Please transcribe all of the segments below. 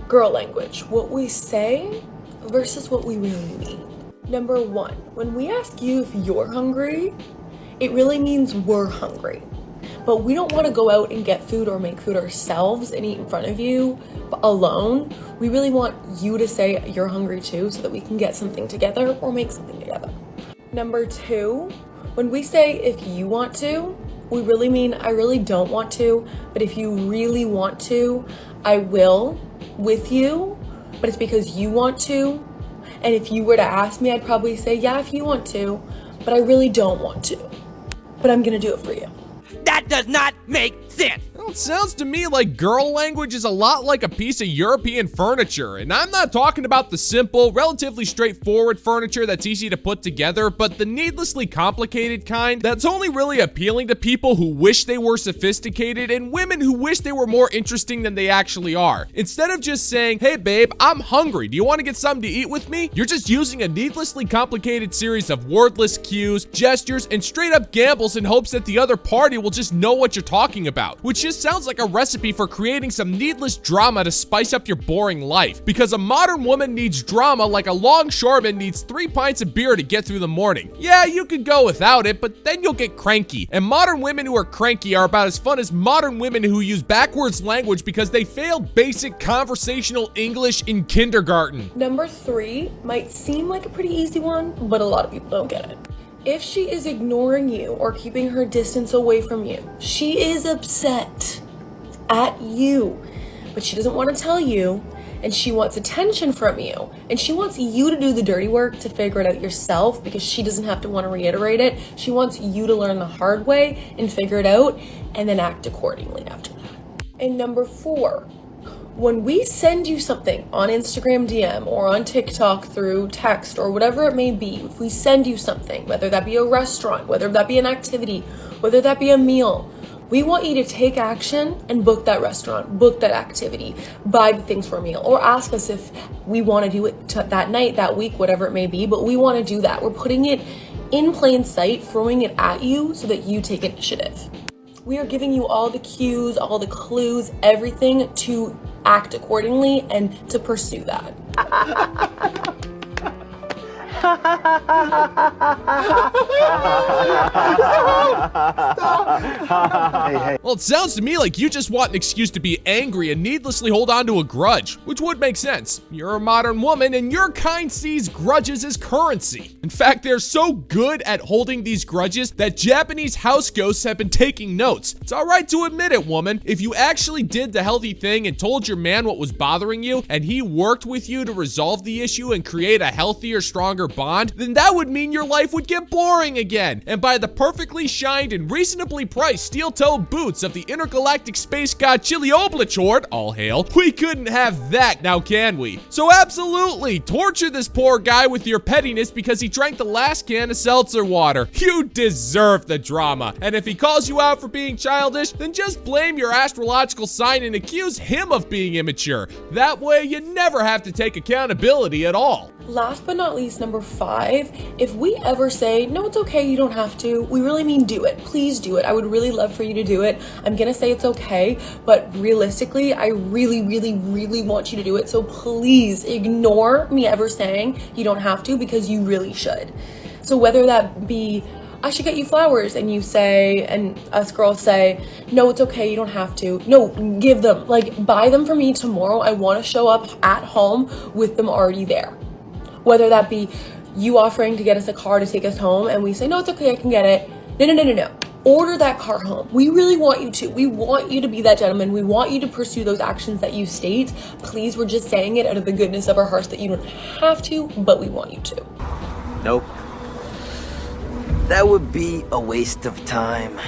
Girl language, what we say versus what we really mean. Number 1, when we ask you if you're hungry, it really means we're hungry. But we don't want to go out and get food or make food ourselves and eat in front of you alone. We really want you to say you're hungry too, so that we can get something together or make something together. Number 2, when we say if you want to, we really mean I really don't want to, but if you really want to, I will with you, but it's because you want to. And if you were to ask me, I'd probably say, yeah, if you want to, but I really don't want to, but I'm gonna do it for you. That does not make sense. Well, it sounds to me like girl language is a lot like a piece of European furniture, and I'm not talking about the simple, relatively straightforward furniture that's easy to put together, but the needlessly complicated kind that's only really appealing to people who wish they were sophisticated and women who wish they were more interesting than they actually are. Instead of just saying, hey babe, I'm hungry, do you want to get something to eat with me? You're just using a needlessly complicated series of wordless cues, gestures, and straight up gambles in hopes that the other party will just know what you're talking about, which just sounds like a recipe for creating some needless drama to spice up your boring life. Because a modern woman needs drama like a longshoreman needs 3 pints of beer to get through the morning. Yeah, you could go without it, but then you'll get cranky. And modern women who are cranky are about as fun as modern women who use backwards language because they failed basic conversational English in kindergarten. Number 3 might seem like a pretty easy one, but a lot of people don't get it. If she is ignoring you or keeping her distance away from you, she is upset at you, but she doesn't want to tell you, and she wants attention from you, and she wants you to do the dirty work to figure it out yourself because she doesn't have to want to reiterate it. She wants you to learn the hard way and figure it out and then act accordingly after that. And number 4, when we send you something on Instagram DM or on TikTok through text or whatever it may be, if we send you something, whether that be a restaurant, whether that be an activity, whether that be a meal, we want you to take action and book that restaurant, book that activity, buy the things for a meal, or ask us if we want to do it that night, that week, whatever it may be, but we want to do that. We're putting it in plain sight, throwing it at you so that you take initiative. We are giving you all the cues, all the clues, everything to act accordingly and to pursue that. Hey. Well, it sounds to me like you just want an excuse to be angry and needlessly hold on to a grudge, which would make sense. You're a modern woman and your kind sees grudges as currency. In fact, they're so good at holding these grudges that Japanese house ghosts have been taking notes. It's all right to admit it, woman. If you actually did the healthy thing and told your man what was bothering you and he worked with you to resolve the issue and create a healthier, stronger bond, then that would mean your life would get boring again. And by the perfectly shined and reasonably priced steel-toed boots of the intergalactic space god Chilioblachord, all hail, we couldn't have that, now can we? So absolutely, torture this poor guy with your pettiness because he drank the last can of seltzer water. You deserve the drama. And if he calls you out for being childish, then just blame your astrological sign and accuse him of being immature. That way you never have to take accountability at all. Last but not least, number 5, if we ever say, no, it's okay, you don't have to, we really mean do it. Please do it. I would really love for you to do it. I'm gonna say it's okay, but realistically, I really, really, really want you to do it. So please ignore me ever saying you don't have to because you really should. So whether that be, I should get you flowers, and you say, and us girls say, no, it's okay, you don't have to. No, give them, like buy them for me tomorrow. I wanna show up at home with them already there. Whether that be you offering to get us a car to take us home and we say, no, it's okay, I can get it. No. Order that car home. We really want you to. We want you to be that gentleman. We want you to pursue those actions that you state. Please, we're just saying it out of the goodness of our hearts that you don't have to, but we want you to. Nope. That would be a waste of time.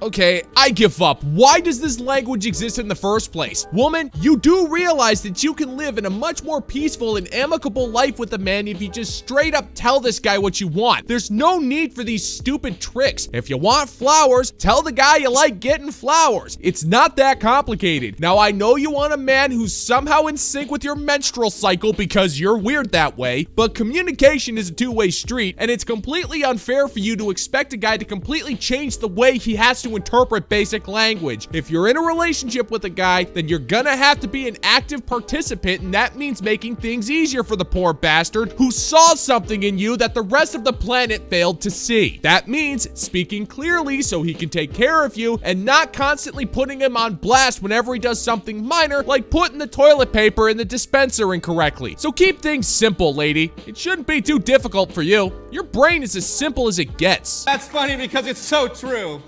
Okay, I give up. Why does this language exist in the first place? Woman, you do realize that you can live in a much more peaceful and amicable life with a man if you just straight up tell this guy what you want. There's no need for these stupid tricks. If you want flowers, tell the guy you like getting flowers. It's not that complicated. Now, I know you want a man who's somehow in sync with your menstrual cycle because you're weird that way, but communication is a two-way street, and it's completely unfair for you to expect a guy to completely change the way he has to to interpret basic language. If you're in a relationship with a guy, then you're gonna have to be an active participant, and that means making things easier for the poor bastard who saw something in you that the rest of the planet failed to see. That means speaking clearly so he can take care of you and not constantly putting him on blast whenever he does something minor, like putting the toilet paper in the dispenser incorrectly. So keep things simple, lady. It shouldn't be too difficult for you. Your brain is as simple as it gets. That's funny because it's so true.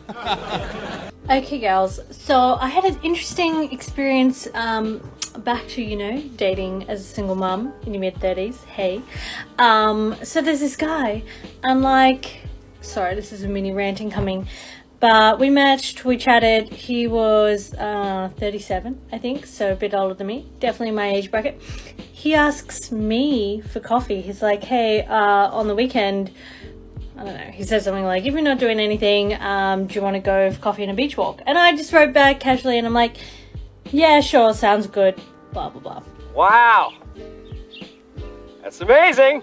Okay, girls. So I had an interesting experience back to, dating as a single mum in your mid-30s. Hey. So there's this guy, and sorry, this is a mini ranting coming, but we matched, we chatted. He was 37, I think, so a bit older than me, definitely my age bracket. He asks me for coffee. He's like, hey, on the weekend, I don't know, he says something like, if you're not doing anything, do you want to go for coffee and a beach walk? And I just wrote back casually, and I'm like, yeah, sure, sounds good, blah, blah, blah. Wow. That's amazing.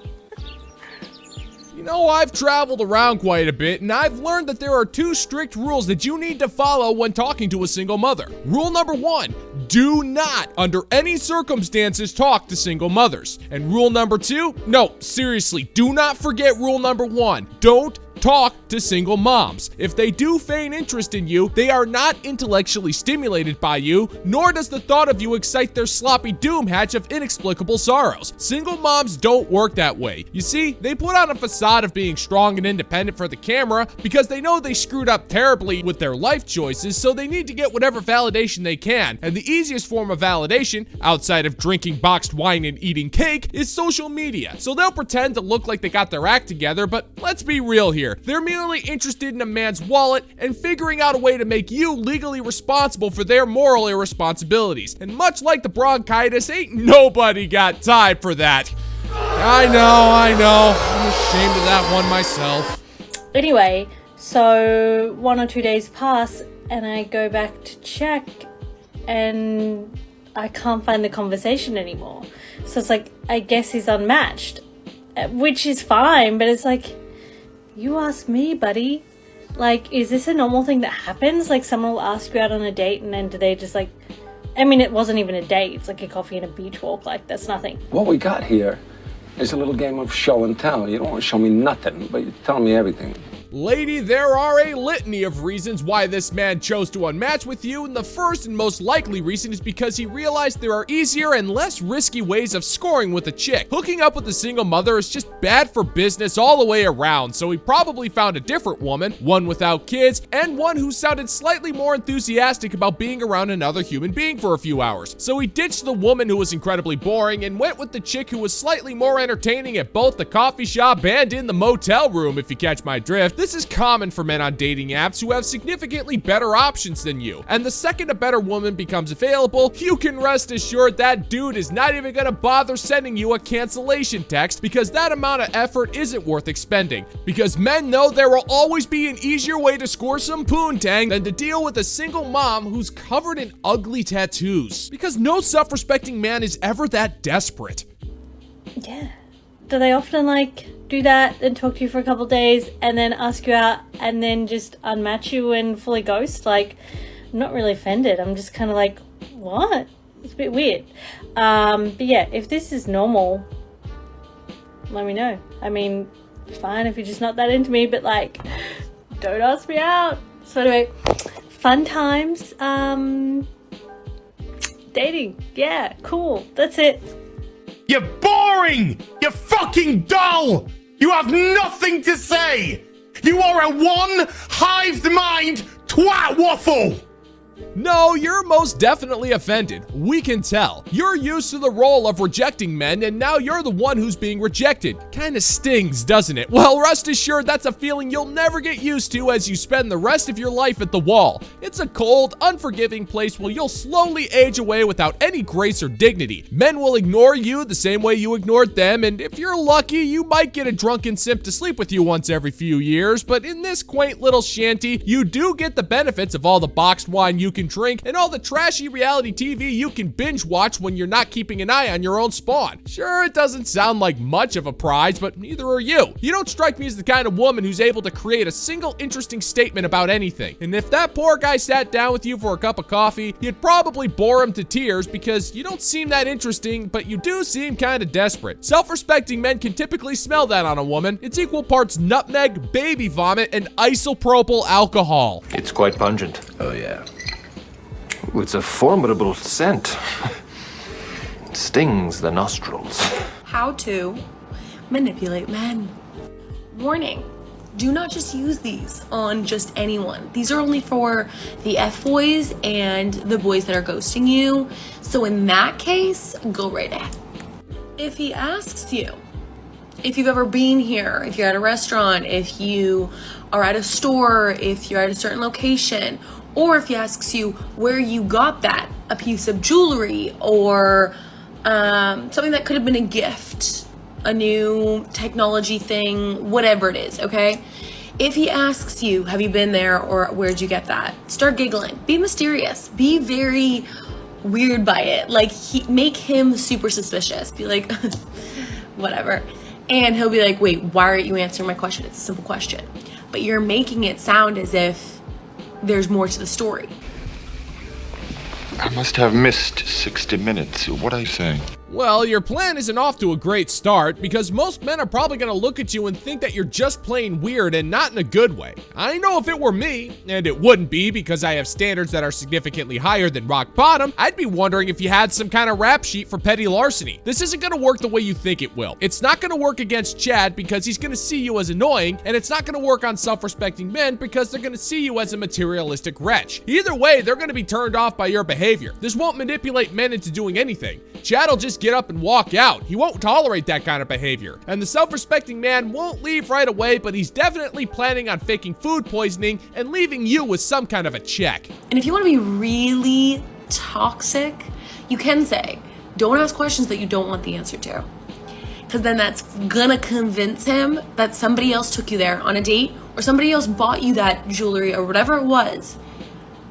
You know, I've traveled around quite a bit, and I've learned that there are 2 strict rules that you need to follow when talking to a single mother. Rule number 1, do not, under any circumstances, talk to single mothers. And rule number 2, no, seriously, do not forget rule number 1, don't talk to single moms. If they do feign interest in you, they are not intellectually stimulated by you, nor does the thought of you excite their sloppy doom hatch of inexplicable sorrows. Single moms don't work that way. You see, they put on a facade of being strong and independent for the camera because they know they screwed up terribly with their life choices, so they need to get whatever validation they can. And the easiest form of validation, outside of drinking boxed wine and eating cake, is social media. So they'll pretend to look like they got their act together, but let's be real here. They're merely interested in a man's wallet and figuring out a way to make you legally responsible for their moral irresponsibilities. And much like the bronchitis, ain't nobody got time for that. I know. I'm ashamed of that one myself. Anyway, so 1 or 2 days pass, and I go back to check, and I can't find the conversation anymore. So it's like, I guess he's unmatched, which is fine, but it's like, you ask me, buddy. Like, is this a normal thing that happens? Like, someone will ask you out on a date, and then do they just like, I mean, it wasn't even a date. It's like a coffee and a beach walk. Like, that's nothing. What we got here is a little game of show and tell. You don't want to show me nothing, but you tell me everything. Lady, there are a litany of reasons why this man chose to unmatch with you, and the first and most likely reason is because he realized there are easier and less risky ways of scoring with a chick. Hooking up with a single mother is just bad for business all the way around, so he probably found a different woman, one without kids, and one who sounded slightly more enthusiastic about being around another human being for a few hours. So he ditched the woman who was incredibly boring and went with the chick who was slightly more entertaining at both the coffee shop and in the motel room, if you catch my drift. This is common for men on dating apps who have significantly better options than you. And the second a better woman becomes available, you can rest assured that dude is not even gonna bother sending you a cancellation text, because that amount of effort isn't worth expending. Because men know there will always be an easier way to score some poontang than to deal with a single mom who's covered in ugly tattoos. Because no self-respecting man is ever that desperate. Yeah. Do they often do that and talk to you for a couple of days and then ask you out and then just unmatch you and fully ghost? I'm not really offended. I'm just kind of like, what? It's a bit weird. But yeah, if this is normal, let me know. I mean, fine if you're just not that into me, but don't ask me out. So anyway, fun times. Dating. Yeah, cool. That's it. You're boring! You're fucking dull! You have nothing to say! You are a one-hived mind twat waffle! No, you're most definitely offended. We can tell. You're used to the role of rejecting men, and now you're the one who's being rejected. Kinda stings, doesn't it? Well, rest assured that's a feeling you'll never get used to as you spend the rest of your life at the wall. It's a cold, unforgiving place where you'll slowly age away without any grace or dignity. Men will ignore you the same way you ignored them, and if you're lucky, you might get a drunken simp to sleep with you once every few years, but in this quaint little shanty, you do get the benefits of all the boxed wine you you can drink, and all the trashy reality TV you can binge watch when you're not keeping an eye on your own spawn. Sure, it doesn't sound like much of a prize, but neither are you. You don't strike me as the kind of woman who's able to create a single interesting statement about anything. And if that poor guy sat down with you for a cup of coffee, you'd probably bore him to tears because you don't seem that interesting, but you do seem kind of desperate. Self-respecting men can typically smell that on a woman. It's equal parts nutmeg, baby vomit, and isopropyl alcohol. It's quite pungent. Oh, yeah. Ooh, it's a formidable scent. It stings the nostrils. How to manipulate men. Warning. Do not just use these on just anyone. These are only for the F-boys and the boys that are ghosting you. So in that case, go right ahead. If he asks you if you've ever been here, if you're at a restaurant, if you are at a store, if you're at a certain location, or if he asks you where you got that, a piece of jewelry or something that could have been a gift, a new technology thing, whatever it is, okay? If he asks you, have you been there or where'd you get that? Start giggling. Be mysterious. Be very weird by it. Like, make him super suspicious. Be like, whatever. And he'll be like, wait, why aren't you answering my question? It's a simple question. But you're making it sound as if there's more to the story. I must have missed 60 minutes. What are you saying? Well, your plan isn't off to a great start because most men are probably going to look at you and think that you're just plain weird and not in a good way. I know if it were me, and it wouldn't be because I have standards that are significantly higher than rock bottom, I'd be wondering if you had some kind of rap sheet for petty larceny. This isn't going to work the way you think it will. It's not going to work against Chad because he's going to see you as annoying, and it's not going to work on self-respecting men because they're going to see you as a materialistic wretch. Either way, they're going to be turned off by your behavior. This won't manipulate men into doing anything. Chad will just get up and walk out. He won't tolerate that kind of behavior. And the self-respecting man won't leave right away, but he's definitely planning on faking food poisoning and leaving you with some kind of a check. And if you want to be really toxic, you can say, don't ask questions that you don't want the answer to. Because then that's gonna convince him that somebody else took you there on a date or somebody else bought you that jewelry or whatever it was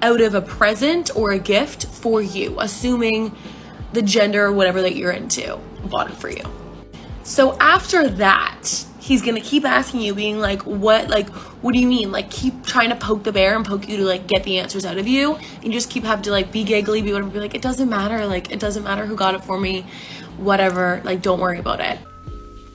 out of a present or a gift for you, assuming the gender or whatever that you're into bought it for you. So after that, he's gonna keep asking you, being like, what do you mean? Like, keep trying to poke the bear and poke you to like get the answers out of you. And you just keep having to like be giggly, be whatever, be like, it doesn't matter. Like, it doesn't matter who got it for me, whatever. Like, don't worry about it.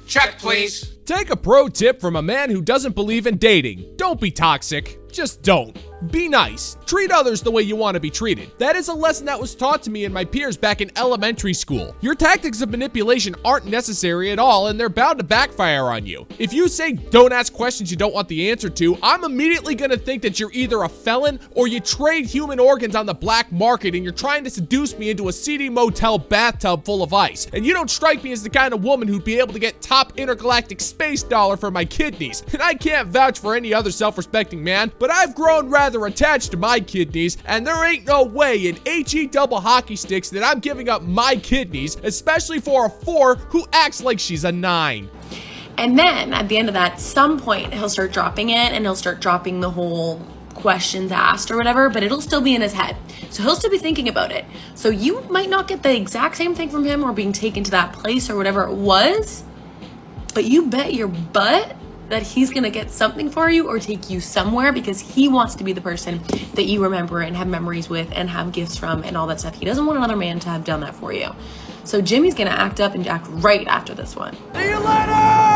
Check, please. Take a pro tip from a man who doesn't believe in dating. Don't be toxic. Just don't. Be nice. Treat others the way you want to be treated. That is a lesson that was taught to me and my peers back in elementary school. Your tactics of manipulation aren't necessary at all, and they're bound to backfire on you. If you say don't ask questions you don't want the answer to, I'm immediately gonna think that you're either a felon or you trade human organs on the black market and you're trying to seduce me into a seedy motel bathtub full of ice. And you don't strike me as the kind of woman who'd be able to get top intergalactic space dollar for my kidneys. And I can't vouch for any other self-respecting man, but I've grown rather attached to my kidneys, and there ain't no way in HE double hockey sticks that I'm giving up my kidneys, especially for a 4 who acts like she's a 9. And then at the end of that, some point he'll start dropping it and he'll start dropping the whole questions asked or whatever, but it'll still be in his head. So he'll still be thinking about it. So you might not get the exact same thing from him or being taken to that place or whatever it was, but you bet your butt that he's gonna get something for you or take you somewhere because he wants to be the person that you remember and have memories with and have gifts from and all that stuff. He doesn't want another man to have done that for you. So Jimmy's gonna act up and act right after this one. See you later!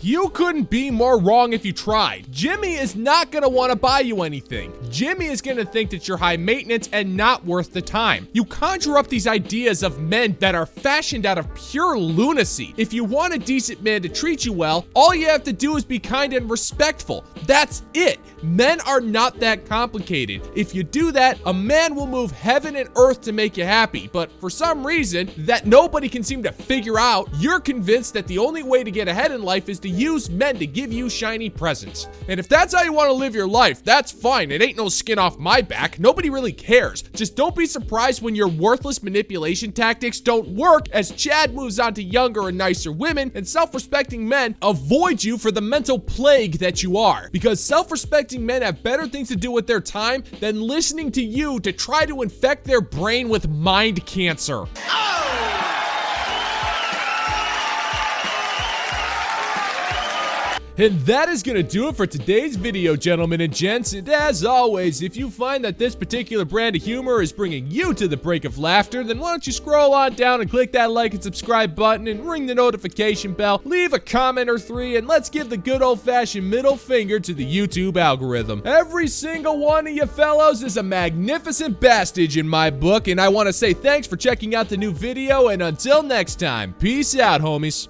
You couldn't be more wrong if you tried. Jimmy is not gonna wanna buy you anything. Jimmy is gonna think that you're high maintenance and not worth the time. You conjure up these ideas of men that are fashioned out of pure lunacy. If you want a decent man to treat you well, all you have to do is be kind and respectful. That's it. Men are not that complicated. If you do that, a man will move heaven and earth to make you happy. But for some reason that nobody can seem to figure out, you're convinced that the only way to get ahead in life is to use men to give you shiny presents. And if that's how you want to live your life, that's fine. It ain't no skin off my back. Nobody really cares. Just don't be surprised when your worthless manipulation tactics don't work as Chad moves on to younger and nicer women, and self-respecting men avoid you for the mental plague that you are. Because self-respecting men have better things to do with their time than listening to you to try to infect their brain with mind cancer. And that is going to do it for today's video, gentlemen and gents. And as always, if you find that this particular brand of humor is bringing you to the brink of laughter, then why don't you scroll on down and click that like and subscribe button and ring the notification bell, leave a comment or 3, and let's give the good old-fashioned middle finger to the YouTube algorithm. Every single one of you fellows is a magnificent bastard in my book, and I want to say thanks for checking out the new video, and until next time, peace out, homies.